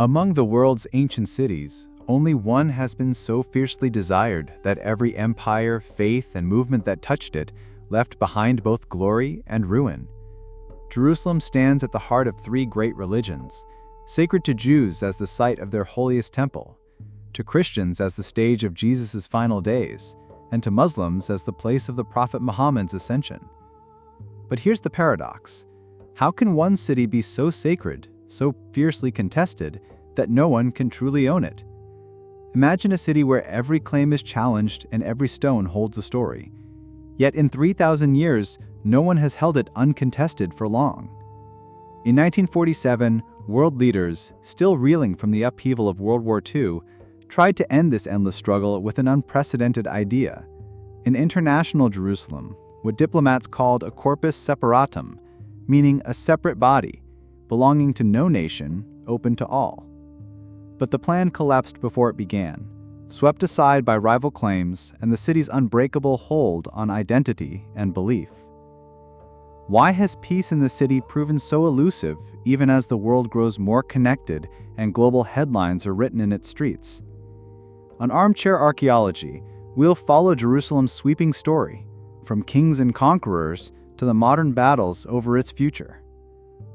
Among the world's ancient cities, only one has been so fiercely desired that every empire, faith, and movement that touched it left behind both glory and ruin. Jerusalem stands at the heart of three great religions, sacred to Jews as the site of their holiest temple, to Christians as the stage of Jesus' final days, and to Muslims as the place of the Prophet Muhammad's ascension. But here's the paradox. How can one city be so sacred, so fiercely contested, that no one can truly own it? Imagine a city where every claim is challenged and every stone holds a story. Yet in 3,000 years, no one has held it uncontested for long. In 1947, world leaders, still reeling from the upheaval of World War II, tried to end this endless struggle with an unprecedented idea: an international Jerusalem, what diplomats called a corpus separatum, meaning a separate body, belonging to no nation, open to all. But the plan collapsed before it began, swept aside by rival claims and the city's unbreakable hold on identity and belief. Why has peace in the city proven so elusive even as the world grows more connected and global headlines are written in its streets? On Armchair Archaeology, we'll follow Jerusalem's sweeping story, from kings and conquerors to the modern battles over its future.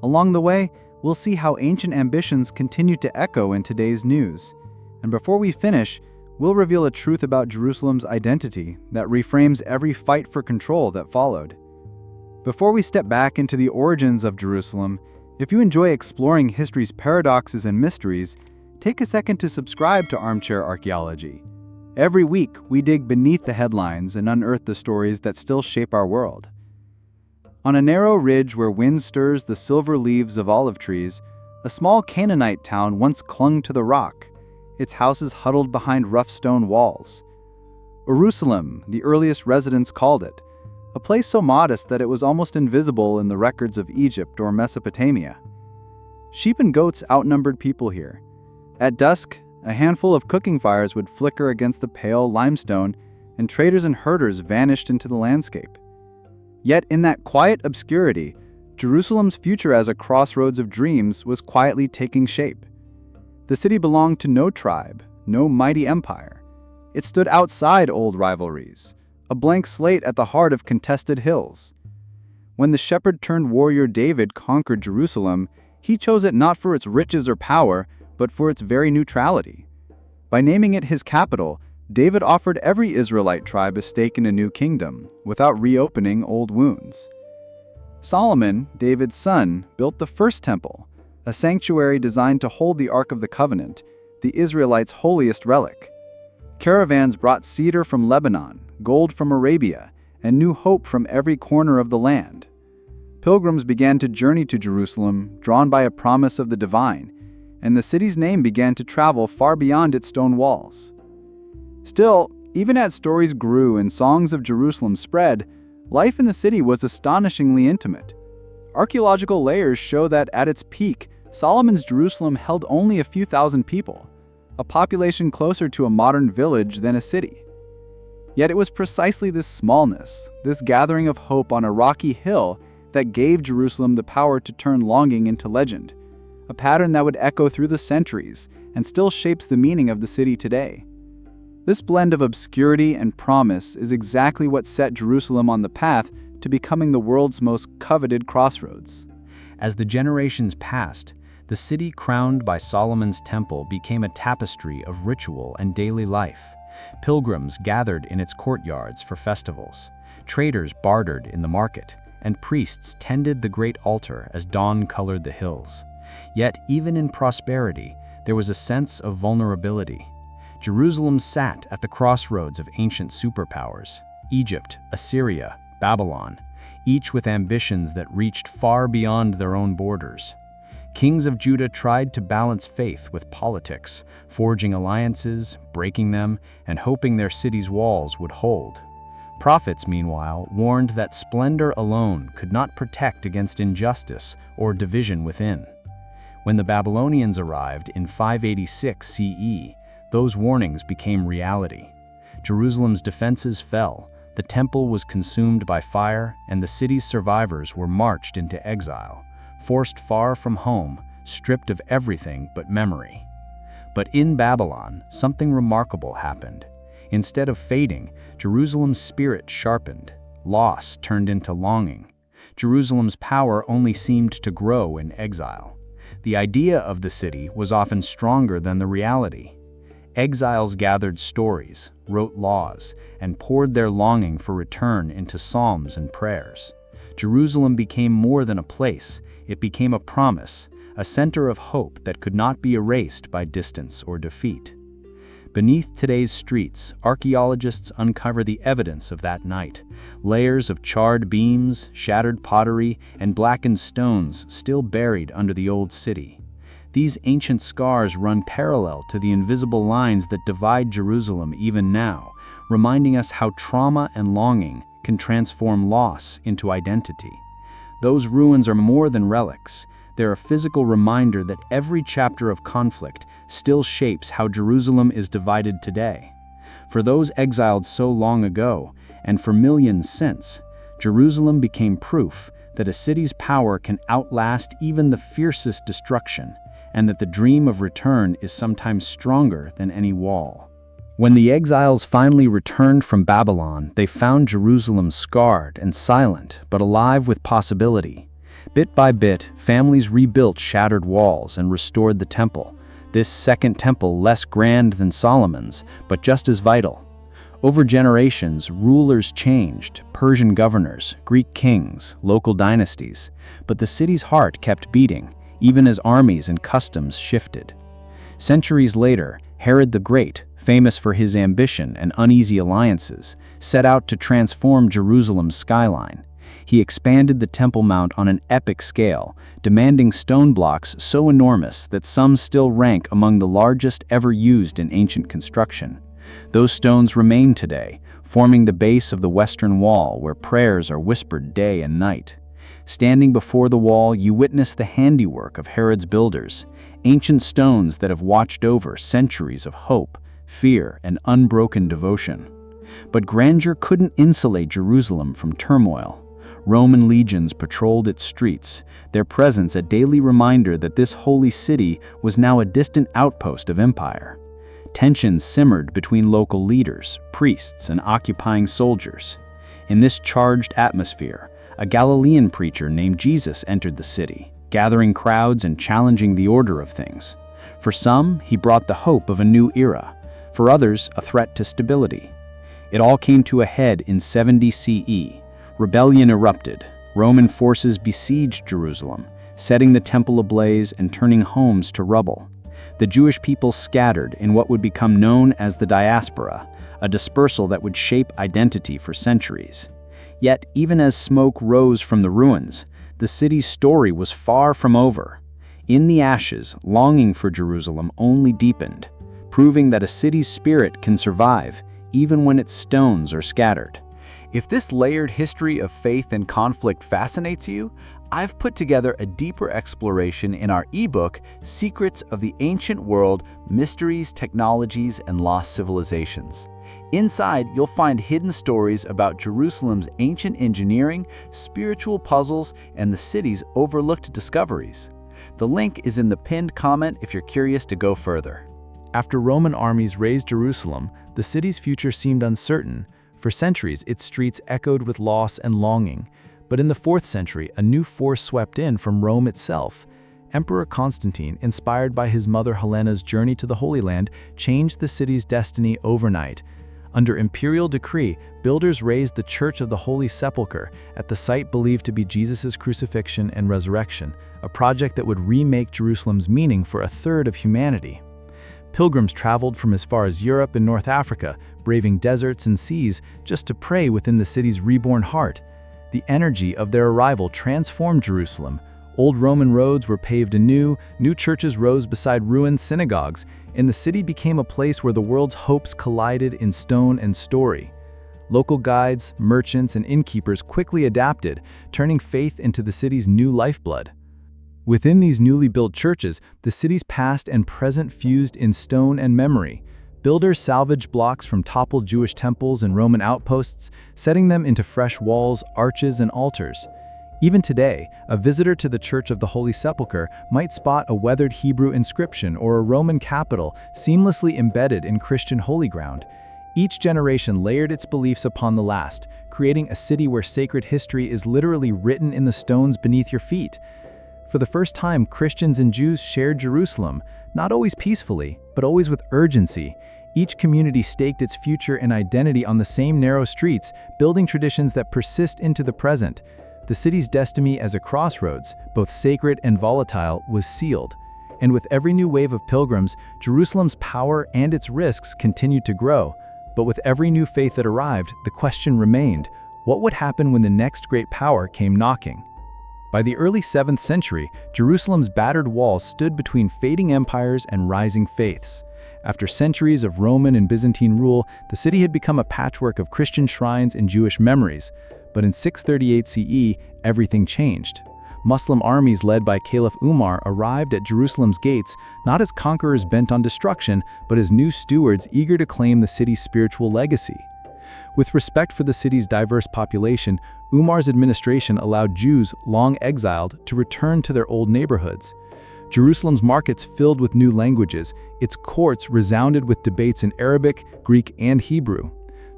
Along the way, we'll see how ancient ambitions continue to echo in today's news. And before we finish, we'll reveal a truth about Jerusalem's identity that reframes every fight for control that followed. Before we step back into the origins of Jerusalem, if you enjoy exploring history's paradoxes and mysteries, take a second to subscribe to Armchair Archaeology. Every week, we dig beneath the headlines and unearth the stories that still shape our world. On a narrow ridge where wind stirs the silver leaves of olive trees, a small Canaanite town once clung to the rock, its houses huddled behind rough stone walls. Jerusalem, the earliest residents called it, a place so modest that it was almost invisible in the records of Egypt or Mesopotamia. Sheep and goats outnumbered people here. At dusk, a handful of cooking fires would flicker against the pale limestone, and traders and herders vanished into the landscape. Yet in that quiet obscurity, Jerusalem's future as a crossroads of dreams was quietly taking shape. The city belonged to no tribe, no mighty empire. It stood outside old rivalries, a blank slate at the heart of contested hills. When the shepherd-turned-warrior David conquered Jerusalem, he chose it not for its riches or power, but for its very neutrality. By naming it his capital, David offered every Israelite tribe a stake in a new kingdom, without reopening old wounds. Solomon, David's son, built the first temple, a sanctuary designed to hold the Ark of the Covenant, the Israelites' holiest relic. Caravans brought cedar from Lebanon, gold from Arabia, and new hope from every corner of the land. Pilgrims began to journey to Jerusalem, drawn by a promise of the divine, and the city's name began to travel far beyond its stone walls. Still, even as stories grew and songs of Jerusalem spread, life in the city was astonishingly intimate. Archaeological layers show that at its peak, Solomon's Jerusalem held only a few thousand people, a population closer to a modern village than a city. Yet it was precisely this smallness, this gathering of hope on a rocky hill, that gave Jerusalem the power to turn longing into legend, a pattern that would echo through the centuries and still shapes the meaning of the city today. This blend of obscurity and promise is exactly what set Jerusalem on the path to becoming the world's most coveted crossroads. As the generations passed, the city crowned by Solomon's temple became a tapestry of ritual and daily life. Pilgrims gathered in its courtyards for festivals, traders bartered in the market, and priests tended the great altar as dawn colored the hills. Yet even in prosperity, there was a sense of vulnerability. Jerusalem sat at the crossroads of ancient superpowers: Egypt, Assyria, Babylon, each with ambitions that reached far beyond their own borders. Kings of Judah tried to balance faith with politics, forging alliances, breaking them, and hoping their city's walls would hold. Prophets, meanwhile, warned that splendor alone could not protect against injustice or division within. When the Babylonians arrived in 586 CE, those warnings became reality. Jerusalem's defenses fell, the temple was consumed by fire, and the city's survivors were marched into exile, forced far from home stripped of everything but memory. But in Babylon, something remarkable happened. Instead of fading, Jerusalem's spirit sharpened. Loss turned into longing. Jerusalem's power only seemed to grow in exile. The idea of the city was often stronger than the reality. Exiles gathered stories, wrote laws, and poured their longing for return into psalms and prayers. Jerusalem became more than a place, it became a promise, a center of hope that could not be erased by distance or defeat. Beneath today's streets, archaeologists uncover the evidence of that night. Layers of charred beams, shattered pottery, and blackened stones still buried under the old city. These ancient scars run parallel to the invisible lines that divide Jerusalem even now, reminding us how trauma and longing can transform loss into identity. Those ruins are more than relics. They're a physical reminder that every chapter of conflict still shapes how Jerusalem is divided today. For those exiled so long ago, and for millions since, Jerusalem became proof that a city's power can outlast even the fiercest destruction, and that the dream of return is sometimes stronger than any wall. When the exiles finally returned from Babylon, they found Jerusalem scarred and silent, but alive with possibility. Bit by bit, families rebuilt shattered walls and restored the temple. This second temple less grand than Solomon's, but just as vital. Over generations, rulers changed, Persian governors, Greek kings, local dynasties, but the city's heart kept beating, even as armies and customs shifted. Centuries later, Herod the Great, famous for his ambition and uneasy alliances, set out to transform Jerusalem's skyline. He expanded the Temple Mount on an epic scale, demanding stone blocks so enormous that some still rank among the largest ever used in ancient construction. Those stones remain today, forming the base of the Western Wall where prayers are whispered day and night. Standing before the wall, you witness the handiwork of Herod's builders, ancient stones that have watched over centuries of hope, fear, and unbroken devotion. But grandeur couldn't insulate Jerusalem from turmoil. Roman legions patrolled its streets, their presence a daily reminder that this holy city was now a distant outpost of empire. Tensions simmered between local leaders, priests, and occupying soldiers. In this charged atmosphere, a Galilean preacher named Jesus entered the city, gathering crowds and challenging the order of things. For some, he brought the hope of a new era. For others, a threat to stability. It all came to a head in 70 CE. Rebellion erupted. Roman forces besieged Jerusalem, setting the temple ablaze and turning homes to rubble. The Jewish people scattered in what would become known as the diaspora, a dispersal that would shape identity for centuries. Yet, even as smoke rose from the ruins, the city's story was far from over. In the ashes, longing for Jerusalem only deepened, proving that a city's spirit can survive, even when its stones are scattered. If this layered history of faith and conflict fascinates you, I've put together a deeper exploration in our ebook, Secrets of the Ancient World: Mysteries, Technologies, and Lost Civilizations. Inside, you'll find hidden stories about Jerusalem's ancient engineering, spiritual puzzles, and the city's overlooked discoveries. The link is in the pinned comment if you're curious to go further. After Roman armies razed Jerusalem, the city's future seemed uncertain. For centuries, its streets echoed with loss and longing. But in the 4th century, a new force swept in from Rome itself. Emperor Constantine, inspired by his mother Helena's journey to the Holy Land, changed the city's destiny overnight. Under imperial decree, builders raised the Church of the Holy Sepulchre at the site believed to be Jesus' crucifixion and resurrection, a project that would remake Jerusalem's meaning for a third of humanity. Pilgrims traveled from as far as Europe and North Africa, braving deserts and seas just to pray within the city's reborn heart. The energy of their arrival transformed Jerusalem. Old Roman roads were paved anew, new churches rose beside ruined synagogues, and the city became a place where the world's hopes collided in stone and story. Local guides, merchants, and innkeepers quickly adapted, turning faith into the city's new lifeblood. Within these newly built churches, the city's past and present fused in stone and memory. Builders salvaged blocks from toppled Jewish temples and Roman outposts, setting them into fresh walls, arches, and altars. Even today, a visitor to the Church of the Holy Sepulchre might spot a weathered Hebrew inscription or a Roman capital seamlessly embedded in Christian holy ground. Each generation layered its beliefs upon the last, creating a city where sacred history is literally written in the stones beneath your feet. For the first time, Christians and Jews shared Jerusalem, not always peacefully, but always with urgency. Each community staked its future and identity on the same narrow streets, building traditions that persist into the present. The city's destiny as a crossroads, both sacred and volatile, was sealed. And with every new wave of pilgrims, Jerusalem's power and its risks continued to grow. But with every new faith that arrived, the question remained: what would happen when the next great power came knocking? By the early 7th century, Jerusalem's battered walls stood between fading empires and rising faiths. After centuries of Roman and Byzantine rule, the city had become a patchwork of Christian shrines and Jewish memories. But in 638 CE, everything changed. Muslim armies led by Caliph Umar arrived at Jerusalem's gates, not as conquerors bent on destruction, but as new stewards eager to claim the city's spiritual legacy. With respect for the city's diverse population, Umar's administration allowed Jews long exiled to return to their old neighborhoods. Jerusalem's markets filled with new languages, its courts resounded with debates in Arabic, Greek, and Hebrew.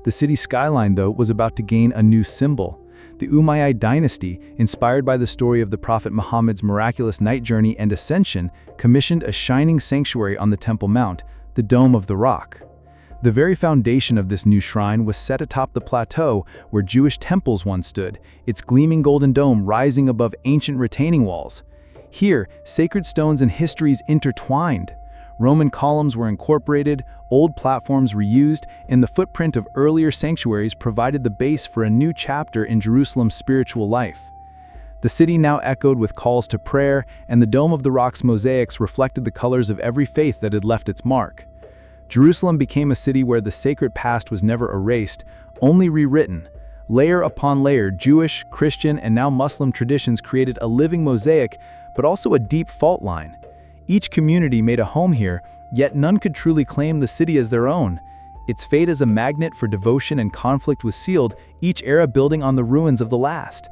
The city's skyline, though, was about to gain a new symbol. The Umayyad dynasty, inspired by the story of the Prophet Muhammad's miraculous night journey and ascension, commissioned a shining sanctuary on the Temple Mount, the Dome of the Rock. The very foundation of this new shrine was set atop the plateau where Jewish temples once stood, its gleaming golden dome rising above ancient retaining walls. Here, sacred stones and histories intertwined. Roman columns were incorporated, old platforms reused, and the footprint of earlier sanctuaries provided the base for a new chapter in Jerusalem's spiritual life. The city now echoed with calls to prayer, and the Dome of the Rock's mosaics reflected the colors of every faith that had left its mark. Jerusalem became a city where the sacred past was never erased, only rewritten. Layer upon layer, Jewish, Christian, and now Muslim traditions created a living mosaic, but also a deep fault line. Each community made a home here, yet none could truly claim the city as their own. Its fate as a magnet for devotion and conflict was sealed, each era building on the ruins of the last.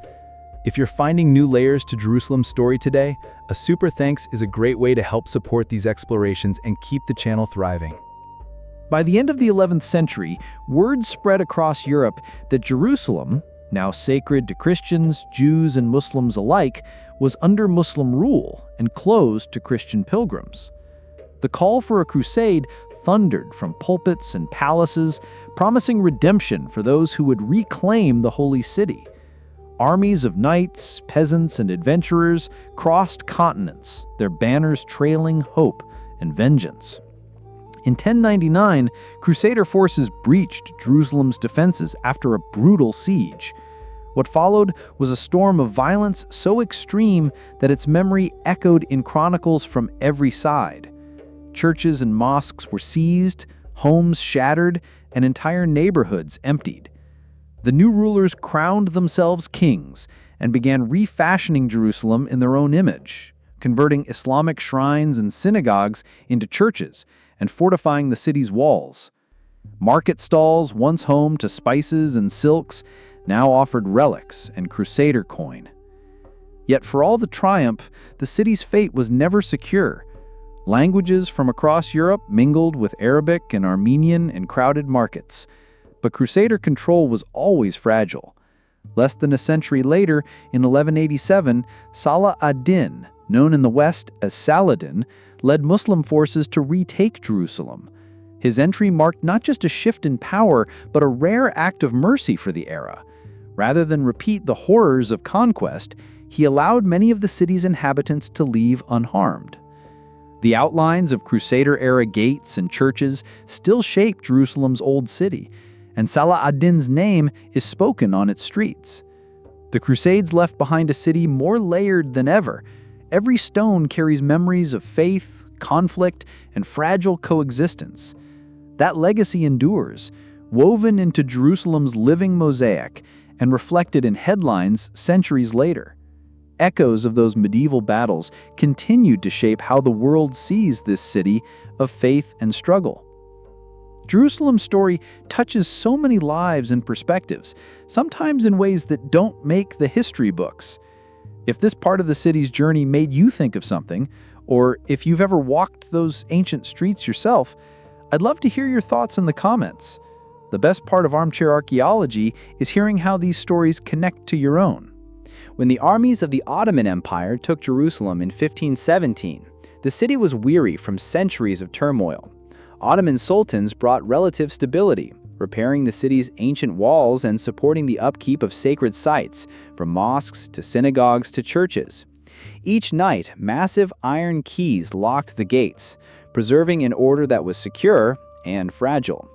If you're finding new layers to Jerusalem's story today, a super thanks is a great way to help support these explorations and keep the channel thriving. By the end of the 11th century, word spread across Europe that Jerusalem, now sacred to Christians, Jews, and Muslims alike, was under Muslim rule and closed to Christian pilgrims. The call for a crusade thundered from pulpits and palaces, promising redemption for those who would reclaim the holy city. Armies of knights, peasants, and adventurers crossed continents, their banners trailing hope and vengeance. In 1099, Crusader forces breached Jerusalem's defenses after a brutal siege. What followed was a storm of violence so extreme that its memory echoed in chronicles from every side. Churches and mosques were seized, homes shattered, and entire neighborhoods emptied. The new rulers crowned themselves kings and began refashioning Jerusalem in their own image, converting Islamic shrines and synagogues into churches and fortifying the city's walls. Market stalls, once home to spices and silks, now offered relics and crusader coin. Yet for all the triumph, the city's fate was never secure. Languages from across Europe mingled with Arabic and Armenian in crowded markets, but crusader control was always fragile. Less than a century later, in 1187, Salah ad-Din, known in the West as Saladin, led Muslim forces to retake Jerusalem. His entry marked not just a shift in power, but a rare act of mercy for the era. Rather than repeat the horrors of conquest, he allowed many of the city's inhabitants to leave unharmed. The outlines of Crusader-era gates and churches still shape Jerusalem's old city, and Salah ad-Din's name is spoken on its streets. The Crusades left behind a city more layered than ever. Every stone carries memories of faith, conflict, and fragile coexistence. That legacy endures, woven into Jerusalem's living mosaic and reflected in headlines centuries later. Echoes of those medieval battles continued to shape how the world sees this city of faith and struggle. Jerusalem's story touches so many lives and perspectives, sometimes in ways that don't make the history books. If this part of the city's journey made you think of something, or if you've ever walked those ancient streets yourself, I'd love to hear your thoughts in the comments. The best part of Armchair Archaeology is hearing how these stories connect to your own. When the armies of the Ottoman Empire took Jerusalem in 1517, the city was weary from centuries of turmoil. Ottoman sultans brought relative stability, repairing the city's ancient walls and supporting the upkeep of sacred sites, from mosques to synagogues to churches. Each night, massive iron keys locked the gates, preserving an order that was secure and fragile.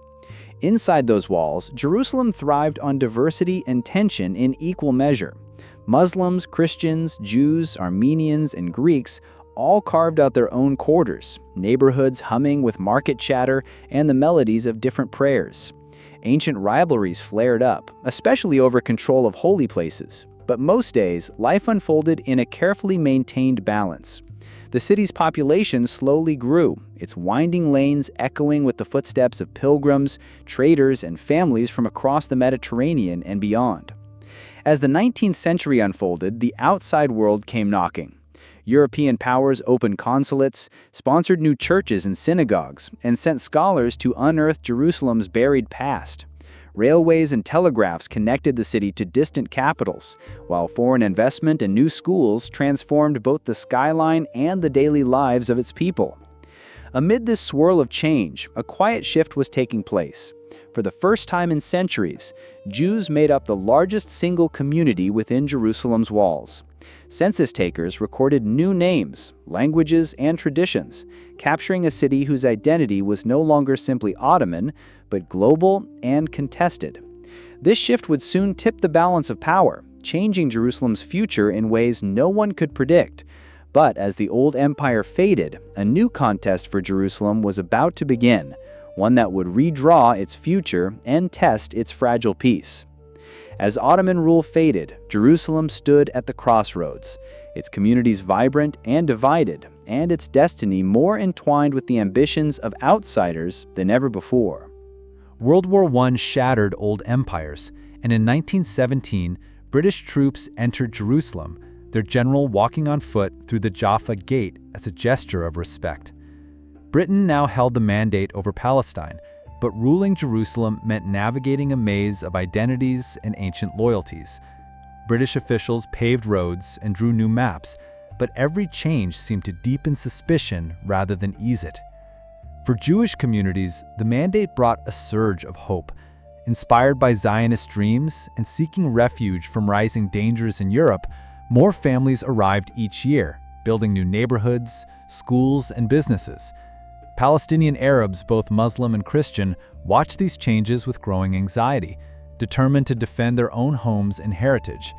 Inside those walls, Jerusalem thrived on diversity and tension in equal measure. Muslims, Christians, Jews, Armenians, and Greeks all carved out their own quarters, neighborhoods humming with market chatter and the melodies of different prayers. Ancient rivalries flared up, especially over control of holy places. But most days, life unfolded in a carefully maintained balance. The city's population slowly grew, its winding lanes echoing with the footsteps of pilgrims, traders, and families from across the Mediterranean and beyond. As the 19th century unfolded, the outside world came knocking. European powers opened consulates, sponsored new churches and synagogues, and sent scholars to unearth Jerusalem's buried past. Railways and telegraphs connected the city to distant capitals, while foreign investment and new schools transformed both the skyline and the daily lives of its people. Amid this swirl of change, a quiet shift was taking place. For the first time in centuries, Jews made up the largest single community within Jerusalem's walls. Census takers recorded new names, languages, and traditions, capturing a city whose identity was no longer simply Ottoman, but global and contested. This shift would soon tip the balance of power, changing Jerusalem's future in ways no one could predict. But as the old empire faded, a new contest for Jerusalem was about to begin, one that would redraw its future and test its fragile peace. As Ottoman rule faded, Jerusalem stood at the crossroads, its communities vibrant and divided, and its destiny more entwined with the ambitions of outsiders than ever before. World War I shattered old empires, and in 1917, British troops entered Jerusalem, their general walking on foot through the Jaffa Gate as a gesture of respect. Britain now held the mandate over Palestine, but ruling Jerusalem meant navigating a maze of identities and ancient loyalties. British officials paved roads and drew new maps, but every change seemed to deepen suspicion rather than ease it. For Jewish communities, the mandate brought a surge of hope. Inspired by Zionist dreams and seeking refuge from rising dangers in Europe, more families arrived each year, building new neighborhoods, schools, and businesses. Palestinian Arabs, both Muslim and Christian, watched these changes with growing anxiety, determined to defend their own homes and heritage.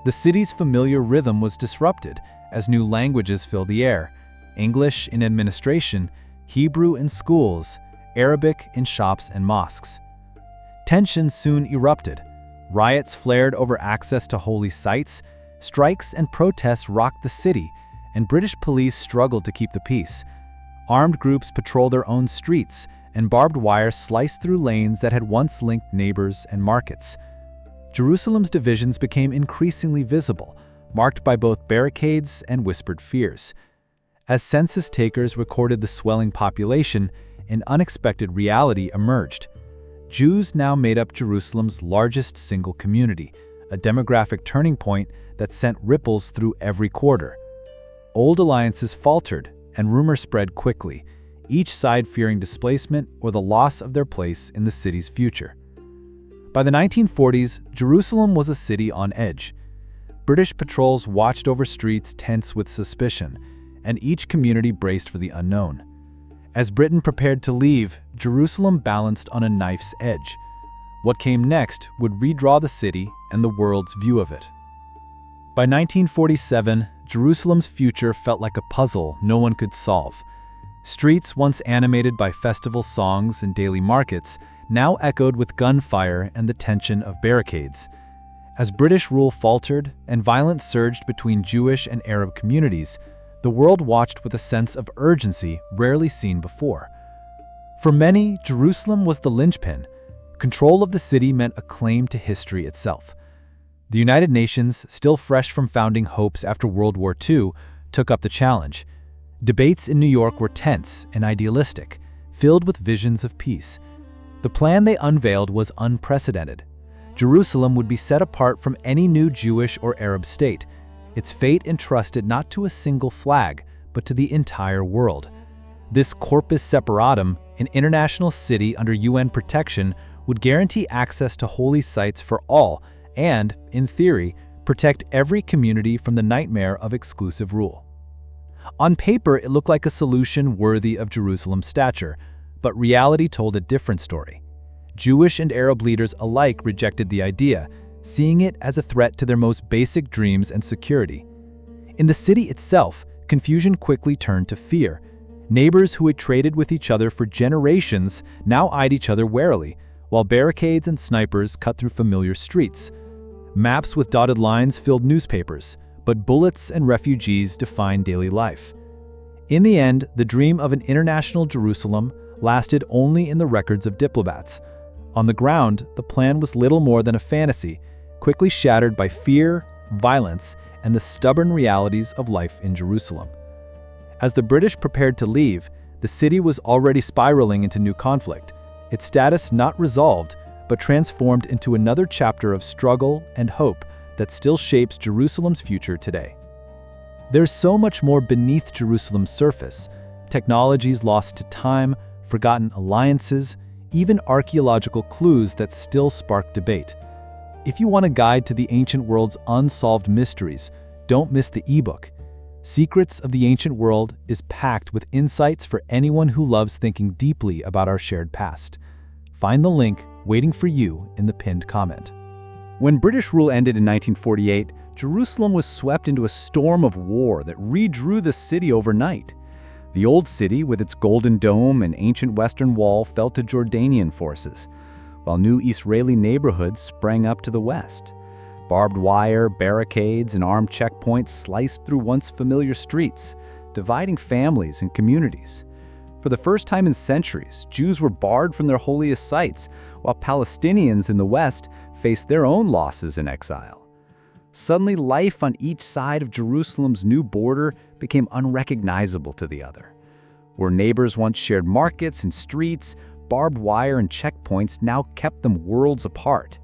The city's familiar rhythm was disrupted as new languages filled the air: English in administration, Hebrew in schools, Arabic in shops and mosques. Tensions soon erupted. Riots flared over access to holy sites, strikes and protests rocked the city, and British police struggled to keep the peace. Armed groups patrolled their own streets, and barbed wire sliced through lanes that had once linked neighbors and markets. Jerusalem's divisions became increasingly visible, marked by both barricades and whispered fears. As census takers recorded the swelling population, an unexpected reality emerged. Jews now made up Jerusalem's largest single community, a demographic turning point that sent ripples through every quarter. Old alliances faltered, and rumors spread quickly, each side fearing displacement or the loss of their place in the city's future. By the 1940s, Jerusalem was a city on edge. British patrols watched over streets tense with suspicion, and each community braced for the unknown. As Britain prepared to leave, Jerusalem balanced on a knife's edge. What came next would redraw the city and the world's view of it. By 1947, Jerusalem's future felt like a puzzle no one could solve. Streets once animated by festival songs and daily markets now echoed with gunfire and the tension of barricades. As British rule faltered and violence surged between Jewish and Arab communities, the world watched with a sense of urgency rarely seen before. For many, Jerusalem was the linchpin. Control of the city meant a claim to history itself. The United Nations, still fresh from founding hopes after World War II, took up the challenge. Debates in New York were tense and idealistic, filled with visions of peace. The plan they unveiled was unprecedented. Jerusalem would be set apart from any new Jewish or Arab state, its fate entrusted not to a single flag, but to the entire world. This corpus separatum, an international city under UN protection, would guarantee access to holy sites for all and, in theory, protect every community from the nightmare of exclusive rule. On paper, it looked like a solution worthy of Jerusalem's stature, but reality told a different story. Jewish and Arab leaders alike rejected the idea, seeing it as a threat to their most basic dreams and security. In the city itself, confusion quickly turned to fear. Neighbors who had traded with each other for generations now eyed each other warily, while barricades and snipers cut through familiar streets. Maps with dotted lines filled newspapers, but bullets and refugees defined daily life. In the end, the dream of an international Jerusalem lasted only in the records of diplomats. On the ground, the plan was little more than a fantasy, quickly shattered by fear, violence, and the stubborn realities of life in Jerusalem. As the British prepared to leave, the city was already spiraling into new conflict, its status not resolved, but transformed into another chapter of struggle and hope that still shapes Jerusalem's future today. There's so much more beneath Jerusalem's surface: technologies lost to time, forgotten alliances, even archaeological clues that still spark debate. If you want a guide to the ancient world's unsolved mysteries, don't miss the ebook. Secrets of the Ancient World is packed with insights for anyone who loves thinking deeply about our shared past. Find the link waiting for you in the pinned comment. When British rule ended in 1948, Jerusalem was swept into a storm of war that redrew the city overnight. The old city, with its golden dome and ancient western wall, fell to Jordanian forces, while new Israeli neighborhoods sprang up to the west. Barbed wire, barricades, and armed checkpoints sliced through once familiar streets, dividing families and communities. For the first time in centuries, Jews were barred from their holiest sites, while Palestinians in the west faced their own losses in exile. Suddenly, life on each side of Jerusalem's new border became unrecognizable to the other. Where neighbors once shared markets and streets, barbed wire and checkpoints now kept them worlds apart.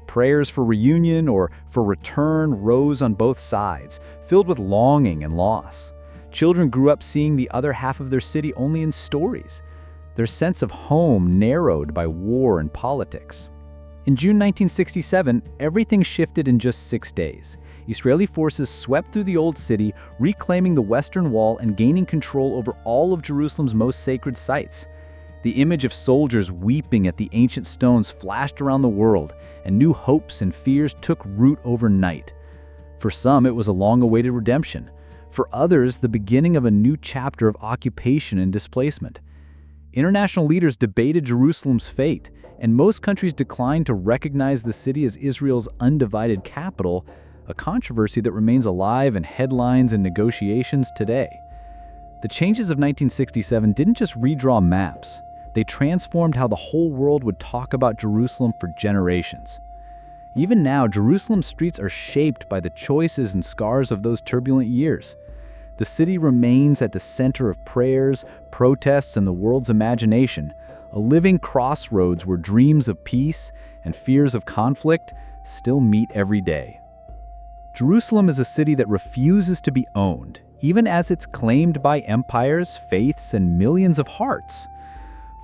Prayers for reunion or for return rose on both sides, filled with longing and loss. Children grew up seeing the other half of their city only in stories, their sense of home narrowed by war and politics. In June 1967, everything shifted in just 6 days. Israeli forces swept through the old city, reclaiming the Western Wall and gaining control over all of Jerusalem's most sacred sites. The image of soldiers weeping at the ancient stones flashed around the world, and new hopes and fears took root overnight. For some, it was a long-awaited redemption. For others, the beginning of a new chapter of occupation and displacement. International leaders debated Jerusalem's fate, and most countries declined to recognize the city as Israel's undivided capital, a controversy that remains alive in headlines and negotiations today. The changes of 1967 didn't just redraw maps. They transformed how the whole world would talk about Jerusalem for generations. Even now, Jerusalem's streets are shaped by the choices and scars of those turbulent years. The city remains at the center of prayers, protests, and the world's imagination, a living crossroads where dreams of peace and fears of conflict still meet every day. Jerusalem is a city that refuses to be owned, even as it's claimed by empires, faiths, and millions of hearts.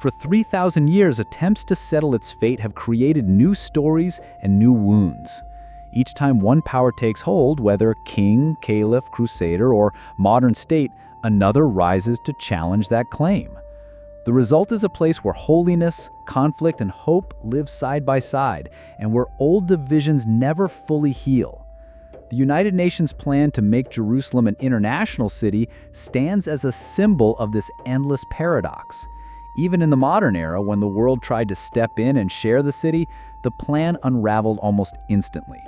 For 3,000 years, attempts to settle its fate have created new stories and new wounds. Each time one power takes hold, whether king, caliph, crusader, or modern state, another rises to challenge that claim. The result is a place where holiness, conflict, and hope live side by side, and where old divisions never fully heal. The United Nations plan to make Jerusalem an international city stands as a symbol of this endless paradox. Even in the modern era, when the world tried to step in and share the city, the plan unraveled almost instantly,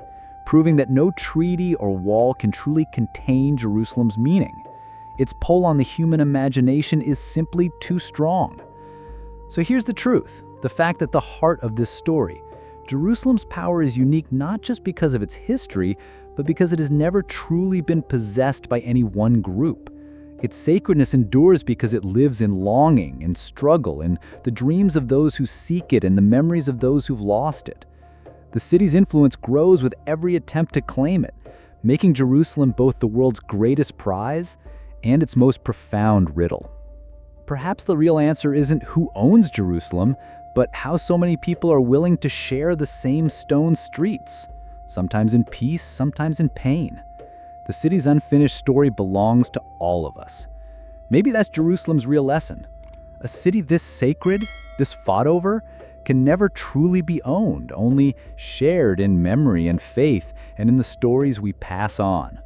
proving that no treaty or wall can truly contain Jerusalem's meaning. Its pull on the human imagination is simply too strong. So here's the truth, the fact that the heart of this story. Jerusalem's power is unique not just because of its history, but because it has never truly been possessed by any one group. Its sacredness endures because it lives in longing and struggle, in the dreams of those who seek it and the memories of those who've lost it. The city's influence grows with every attempt to claim it, making Jerusalem both the world's greatest prize and its most profound riddle. Perhaps the real answer isn't who owns Jerusalem, but how so many people are willing to share the same stone streets, sometimes in peace, sometimes in pain. The city's unfinished story belongs to all of us. Maybe that's Jerusalem's real lesson. A city this sacred, this fought over, can never truly be owned, only shared in memory and faith and in the stories we pass on.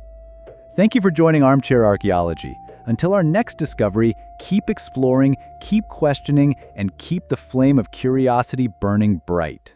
Thank you for joining Armchair Archaeology. Until our next discovery, keep exploring, keep questioning, and keep the flame of curiosity burning bright.